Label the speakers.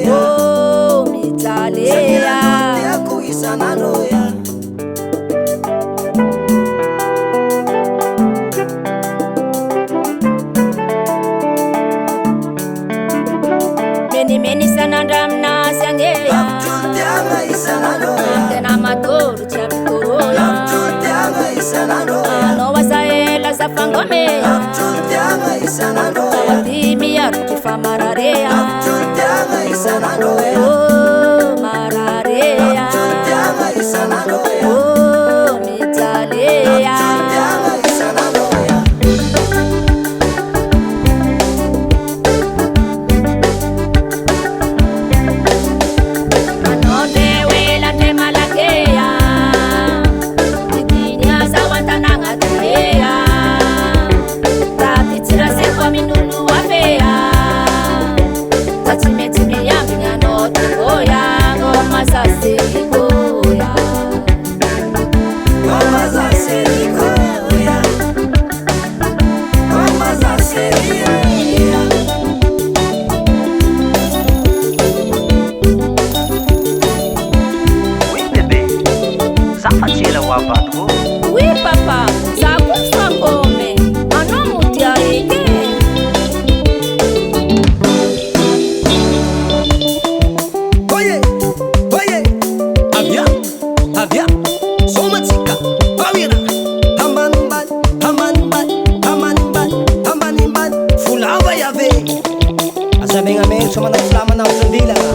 Speaker 1: Oh, mitalea meni sanandamna sangea tena matoru chapikorona no wasaela safangome tawatimi yarukifamararea oh mararea oh mitalea oui papa, ça coûte comme un homme qui a été.
Speaker 2: Oye, oye, avia, somatika, awira, hamanban, fulava yave. Asa benga men, sumana flama na usandila.